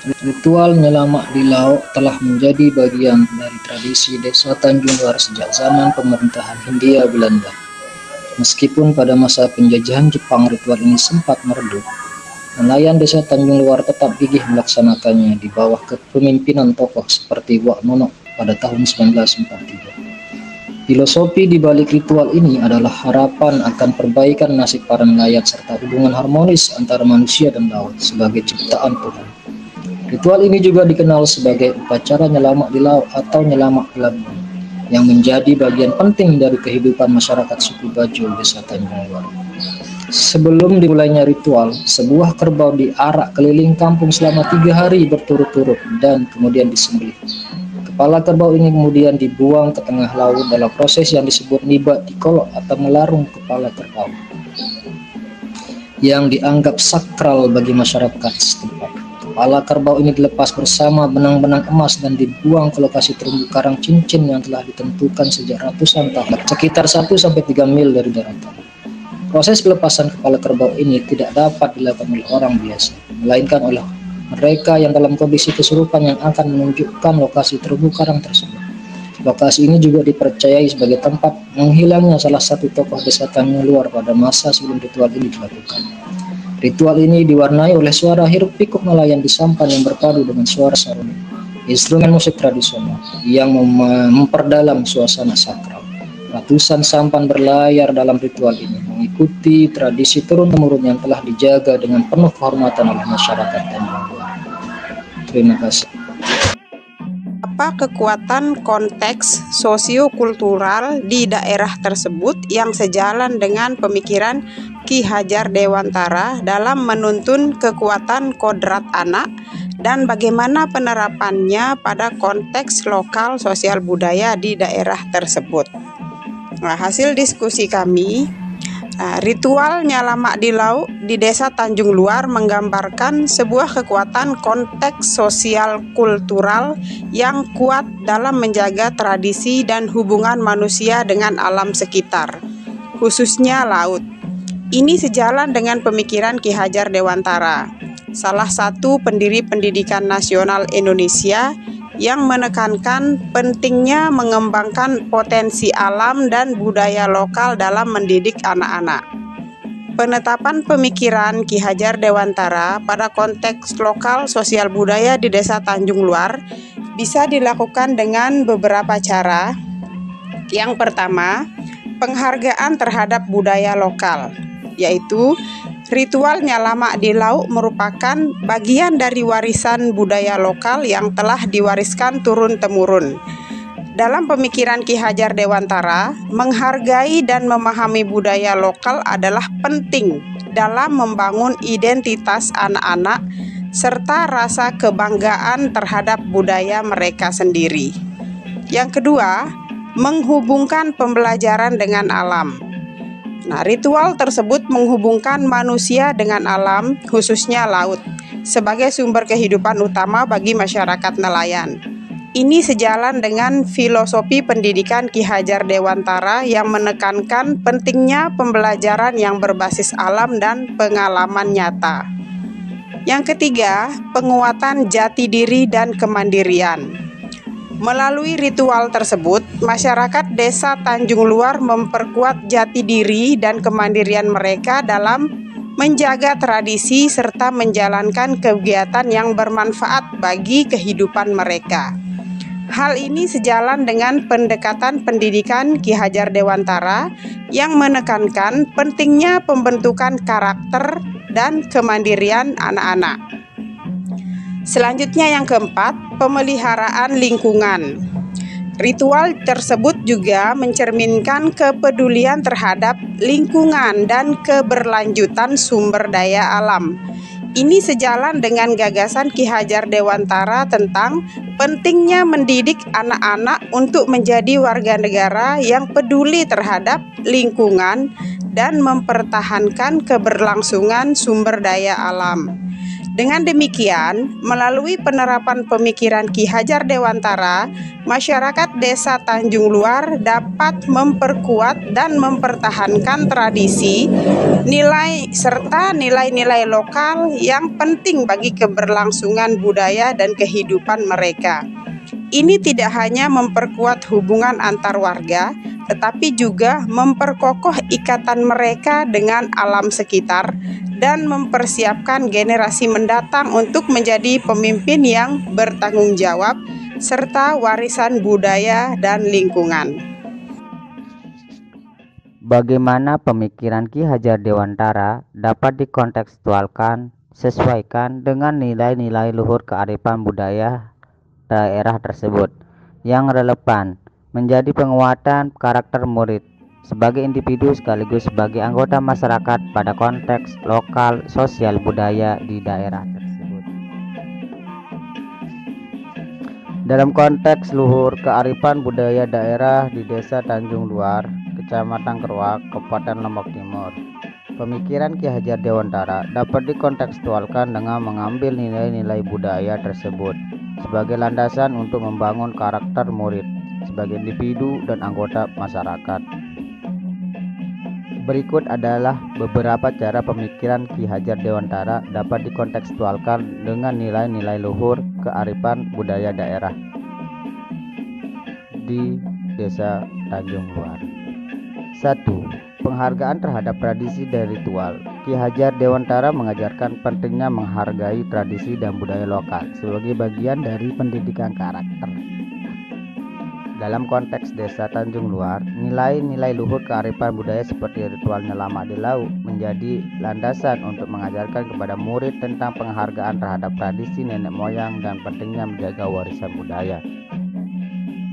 Ritual nyelamak di laut telah menjadi bagian dari tradisi Desa Tanjung Luar sejak zaman pemerintahan Hindia Belanda. Meskipun pada masa penjajahan Jepang ritual ini sempat meredup, nelayan Desa Tanjung Luar tetap gigih melaksanakannya di bawah kepemimpinan tokoh seperti Wak Nonok pada tahun 1943. Filosofi di balik ritual ini adalah harapan akan perbaikan nasib para nelayan serta hubungan harmonis antara manusia dan laut sebagai ciptaan Tuhan. Ritual ini juga dikenal sebagai upacara nyelamak di laut atau nyelamak pelabuhan, yang menjadi bagian penting dari kehidupan masyarakat suku Bajo Desa Tanjung Luar. Sebelum dimulainya ritual, sebuah kerbau diarak keliling kampung selama 3 hari berturut-turut dan kemudian disembelih. Kepala kerbau ini kemudian dibuang ke tengah laut dalam proses yang disebut nibat dikolok atau melarung kepala kerbau, yang dianggap sakral bagi masyarakat setempat. Kepala kerbau ini dilepas bersama benang-benang emas dan dibuang ke lokasi terumbu karang cincin yang telah ditentukan sejak ratusan tahun, sekitar 1-3 mil dari daratan. Proses pelepasan kepala kerbau ini tidak dapat dilakukan oleh orang biasa, melainkan oleh mereka yang dalam kondisi kesurupan yang akan menunjukkan lokasi terumbu karang tersebut. Lokasi ini juga dipercayai sebagai tempat menghilangnya salah satu tokoh Desa Tanjung Luar pada masa sebelum ritual ini dilakukan. Ritual ini diwarnai oleh suara hiruk pikuk nelayan di sampan yang berpadu dengan suara saruni, instrumen musik tradisional yang memperdalam suasana sakral. Ratusan sampan berlayar dalam ritual ini, mengikuti tradisi turun-temurun yang telah dijaga dengan penuh kehormatan oleh masyarakat Tanjung Luar. Terima kasih. Apa kekuatan konteks sosiokultural di daerah tersebut yang sejalan dengan pemikiran Ki Hajar Dewantara dalam menuntun kekuatan kodrat anak, dan bagaimana penerapannya pada konteks lokal sosial budaya di daerah tersebut? Nah, hasil diskusi kami, ritual nyalamak di laut di Desa Tanjung Luar menggambarkan sebuah kekuatan konteks sosial kultural yang kuat dalam menjaga tradisi dan hubungan manusia dengan alam sekitar, khususnya laut. Ini sejalan dengan pemikiran Ki Hajar Dewantara, salah satu pendiri pendidikan nasional Indonesia, yang menekankan pentingnya mengembangkan potensi alam dan budaya lokal dalam mendidik anak-anak. Penetapan pemikiran Ki Hajar Dewantara pada konteks lokal sosial budaya di Desa Tanjung Luar bisa dilakukan dengan beberapa cara. Yang pertama, penghargaan terhadap budaya lokal, yaitu ritual nyalamak di laut merupakan bagian dari warisan budaya lokal yang telah diwariskan turun-temurun. Dalam pemikiran Ki Hajar Dewantara, menghargai dan memahami budaya lokal adalah penting dalam membangun identitas anak-anak serta rasa kebanggaan terhadap budaya mereka sendiri. Yang kedua, menghubungkan pembelajaran dengan alam. Nah, ritual tersebut menghubungkan manusia dengan alam, khususnya laut, sebagai sumber kehidupan utama bagi masyarakat nelayan. Ini sejalan dengan filosofi pendidikan Ki Hajar Dewantara yang menekankan pentingnya pembelajaran yang berbasis alam dan pengalaman nyata. Yang ketiga, penguatan jati diri dan kemandirian. Melalui ritual tersebut, masyarakat Desa Tanjung Luar memperkuat jati diri dan kemandirian mereka dalam menjaga tradisi serta menjalankan kegiatan yang bermanfaat bagi kehidupan mereka. Hal ini sejalan dengan pendekatan pendidikan Ki Hajar Dewantara yang menekankan pentingnya pembentukan karakter dan kemandirian anak-anak. Selanjutnya yang keempat, pemeliharaan lingkungan. Ritual tersebut juga mencerminkan kepedulian terhadap lingkungan dan keberlanjutan sumber daya alam. Ini sejalan dengan gagasan Ki Hajar Dewantara tentang pentingnya mendidik anak-anak untuk menjadi warga negara yang peduli terhadap lingkungan dan mempertahankan keberlangsungan sumber daya alam. Dengan demikian, melalui penerapan pemikiran Ki Hajar Dewantara, masyarakat Desa Tanjung Luar dapat memperkuat dan mempertahankan tradisi, nilai serta nilai-nilai lokal yang penting bagi keberlangsungan budaya dan kehidupan mereka. Ini tidak hanya memperkuat hubungan antar warga, tetapi juga memperkokoh ikatan mereka dengan alam sekitar dan mempersiapkan generasi mendatang untuk menjadi pemimpin yang bertanggung jawab serta warisan budaya dan lingkungan. Bagaimana pemikiran Ki Hajar Dewantara dapat dikontekstualkan sesuaikan dengan nilai-nilai luhur kearifan budaya daerah tersebut yang relevan menjadi penguatan karakter murid sebagai individu sekaligus sebagai anggota masyarakat pada konteks lokal sosial budaya di daerah tersebut. Dalam konteks luhur kearifan budaya daerah di Desa Tanjung Luar, Kecamatan Keruak, Kabupaten Lombok Timur, pemikiran Ki Hajar Dewantara dapat dikontekstualkan dengan mengambil nilai-nilai budaya tersebut sebagai landasan untuk membangun karakter murid sebagai individu dan anggota masyarakat. Berikut adalah beberapa cara pemikiran Ki Hajar Dewantara dapat dikontekstualkan dengan nilai-nilai luhur kearifan budaya daerah di Desa Tanjung Luar. 1. Penghargaan terhadap tradisi dan ritual. Ki Hajar Dewantara mengajarkan pentingnya menghargai tradisi dan budaya lokal sebagai bagian dari pendidikan karakter. Dalam konteks Desa Tanjung Luar, nilai-nilai luhur kearifan budaya seperti ritual nyelamak di laut menjadi landasan untuk mengajarkan kepada murid tentang penghargaan terhadap tradisi nenek moyang dan pentingnya menjaga warisan budaya.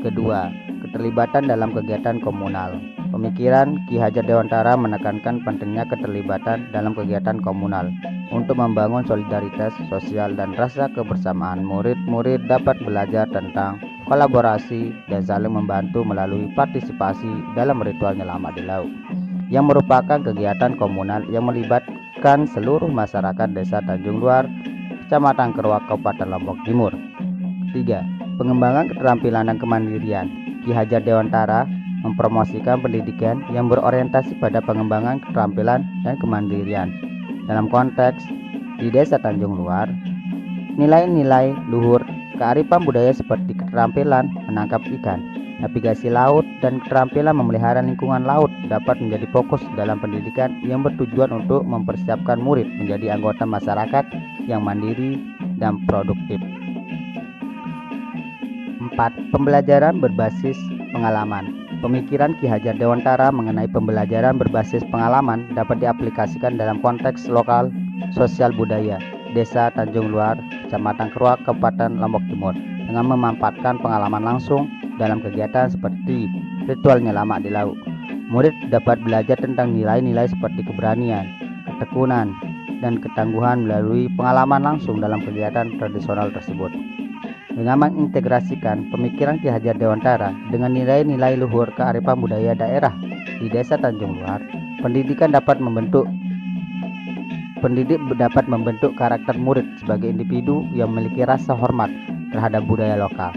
Kedua, keterlibatan dalam kegiatan komunal. Pemikiran Ki Hajar Dewantara menekankan pentingnya keterlibatan dalam kegiatan komunal untuk membangun solidaritas sosial dan rasa kebersamaan. Murid-murid dapat belajar tentang kolaborasi dan saling membantu melalui partisipasi dalam ritual nyelamak di laut, yang merupakan kegiatan komunal yang melibatkan seluruh masyarakat Desa Tanjung Luar, Kecamatan Keruak, Kabupaten Lombok Timur. 3. Pengembangan keterampilan dan kemandirian. Ki Hajar Dewantara mempromosikan pendidikan yang berorientasi pada pengembangan keterampilan dan kemandirian. Dalam konteks di Desa Tanjung Luar, nilai-nilai luhur kearifan budaya seperti keterampilan menangkap ikan, navigasi laut, dan keterampilan memelihara lingkungan laut dapat menjadi fokus dalam pendidikan yang bertujuan untuk mempersiapkan murid menjadi anggota masyarakat yang mandiri dan produktif. 4. Pembelajaran berbasis pengalaman. Pemikiran Ki Hajar Dewantara mengenai pembelajaran berbasis pengalaman dapat diaplikasikan dalam konteks lokal sosial budaya Desa Tanjung Luar, Kecamatan Keruak, Kabupaten Lombok Timur, dengan memanfaatkan pengalaman langsung dalam kegiatan seperti ritual nyelamak di laut. Murid dapat belajar tentang nilai-nilai seperti keberanian, ketekunan, dan ketangguhan melalui pengalaman langsung dalam kegiatan tradisional tersebut. Dengan mengintegrasikan pemikiran Ki Hajar Dewantara dengan nilai-nilai luhur kearifan budaya daerah di Desa Tanjung Luar, pendidik dapat membentuk karakter murid sebagai individu yang memiliki rasa hormat terhadap budaya lokal,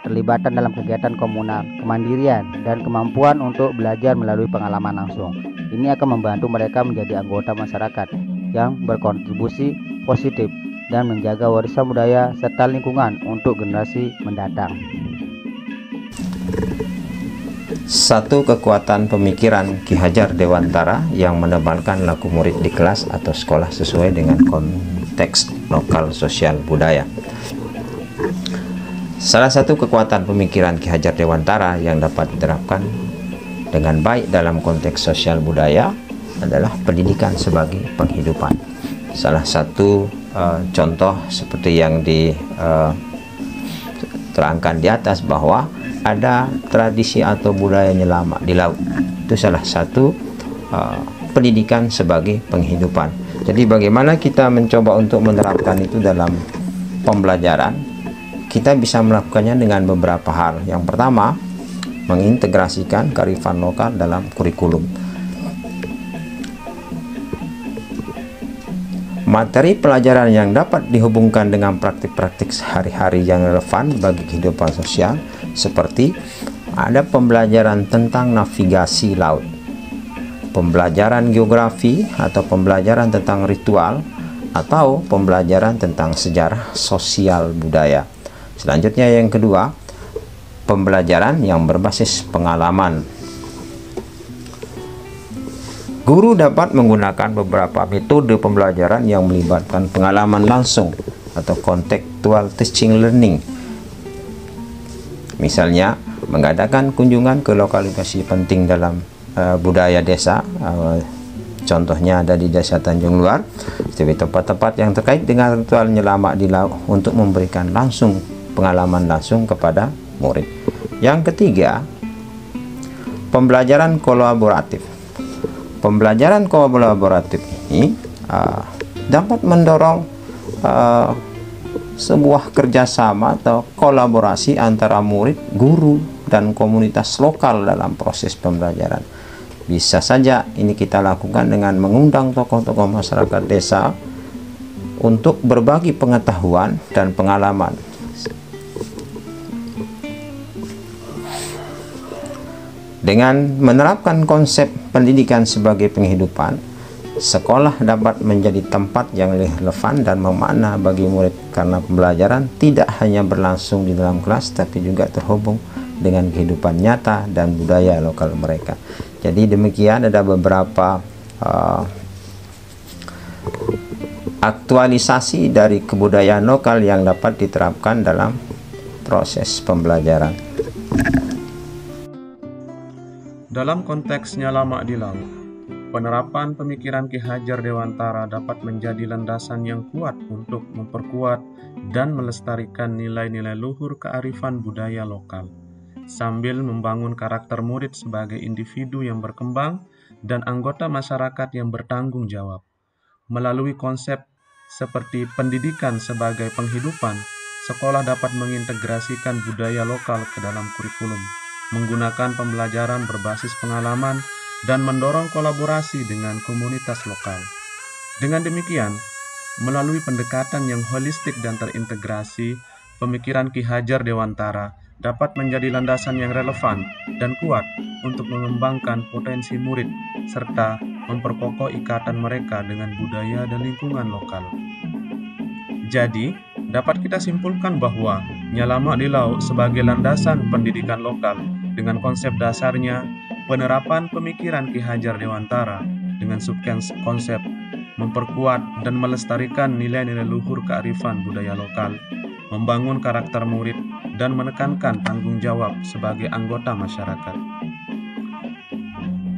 terlibatan dalam kegiatan komunal, kemandirian, dan kemampuan untuk belajar melalui pengalaman langsung. Ini akan membantu mereka menjadi anggota masyarakat yang berkontribusi positif dan menjaga warisan budaya serta lingkungan untuk generasi mendatang. 1. Kekuatan pemikiran Ki Hajar Dewantara yang menebalkan laku murid di kelas atau sekolah sesuai dengan konteks lokal sosial budaya. Salah satu kekuatan pemikiran Ki Hajar Dewantara yang dapat diterapkan dengan baik dalam konteks sosial budaya adalah pendidikan sebagai penghidupan. Salah satu contoh seperti yang diterangkan di atas bahwa ada tradisi atau budaya nyelamak di laut. Itu salah satu pendidikan sebagai penghidupan. Jadi bagaimana kita mencoba untuk menerapkan itu dalam pembelajaran? Kita bisa melakukannya dengan beberapa hal. Yang pertama, mengintegrasikan kearifan lokal dalam kurikulum. materi pelajaran yang dapat dihubungkan dengan praktik-praktik sehari-hari yang relevan bagi kehidupan sosial, seperti ada pembelajaran tentang navigasi laut, pembelajaran geografi atau pembelajaran tentang ritual, atau pembelajaran tentang sejarah sosial budaya. Selanjutnya yang kedua, pembelajaran yang berbasis pengalaman. Guru dapat menggunakan beberapa metode pembelajaran yang melibatkan pengalaman langsung atau contextual teaching learning. Misalnya, mengadakan kunjungan ke lokasi penting dalam budaya desa. Contohnya ada di Desa Tanjung Luar, seperti tempat-tempat yang terkait dengan ritual nyelamak di laut untuk memberikan langsung pengalaman langsung kepada murid. Yang ketiga, pembelajaran kolaboratif. Pembelajaran kolaboratif ini dapat mendorong sebuah kerjasama atau kolaborasi antara murid, guru, dan komunitas lokal dalam proses pembelajaran. Bisa saja ini kita lakukan dengan mengundang tokoh-tokoh masyarakat desa untuk berbagi pengetahuan dan pengalaman. Dengan menerapkan konsep pendidikan sebagai penghidupan, sekolah dapat menjadi tempat yang relevan dan memakna bagi murid, karena pembelajaran tidak hanya berlangsung di dalam kelas tapi juga terhubung dengan kehidupan nyata dan budaya lokal mereka. Jadi demikian ada beberapa aktualisasi dari kebudayaan lokal yang dapat diterapkan dalam proses pembelajaran. Dalam konteks nyelamak di laut, penerapan pemikiran Ki Hajar Dewantara dapat menjadi landasan yang kuat untuk memperkuat dan melestarikan nilai-nilai luhur kearifan budaya lokal, sambil membangun karakter murid sebagai individu yang berkembang dan anggota masyarakat yang bertanggung jawab. Melalui konsep seperti pendidikan sebagai penghidupan, sekolah dapat mengintegrasikan budaya lokal ke dalam kurikulum, menggunakan pembelajaran berbasis pengalaman, dan mendorong kolaborasi dengan komunitas lokal. Dengan demikian, melalui pendekatan yang holistik dan terintegrasi, pemikiran Ki Hajar Dewantara dapat menjadi landasan yang relevan dan kuat untuk mengembangkan potensi murid, serta memperkokoh ikatan mereka dengan budaya dan lingkungan lokal. Jadi, dapat kita simpulkan bahwa nyelamak di laut sebagai landasan pendidikan lokal dengan konsep dasarnya penerapan pemikiran Ki Hajar Dewantara dengan subkonsep memperkuat dan melestarikan nilai-nilai luhur kearifan budaya lokal, membangun karakter murid, dan menekankan tanggung jawab sebagai anggota masyarakat.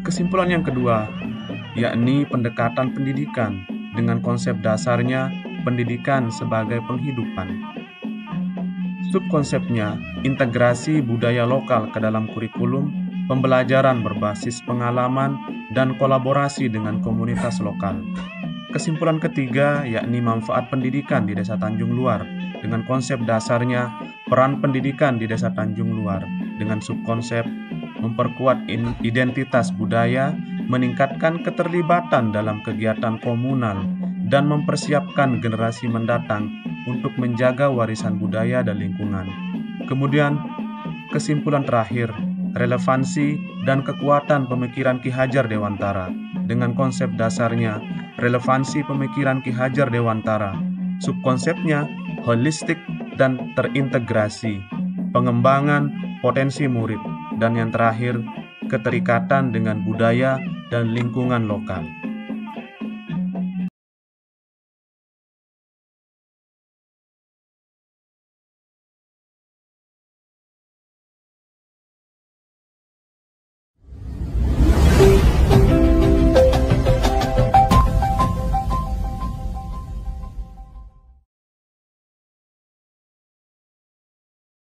Kesimpulan yang kedua, yakni pendekatan pendidikan dengan konsep dasarnya pendidikan sebagai penghidupan. Subkonsepnya, integrasi budaya lokal ke dalam kurikulum, pembelajaran berbasis pengalaman, dan kolaborasi dengan komunitas lokal. Kesimpulan ketiga, yakni manfaat pendidikan di Desa Tanjung Luar, dengan konsep dasarnya peran pendidikan di Desa Tanjung Luar, dengan subkonsep memperkuat identitas budaya, meningkatkan keterlibatan dalam kegiatan komunal, dan mempersiapkan generasi mendatang untuk menjaga warisan budaya dan lingkungan. Kemudian, kesimpulan terakhir, relevansi dan kekuatan pemikiran Ki Hajar Dewantara dengan konsep dasarnya relevansi pemikiran Ki Hajar Dewantara, subkonsepnya holistik dan terintegrasi, pengembangan potensi murid, dan yang terakhir, keterikatan dengan budaya dan lingkungan lokal.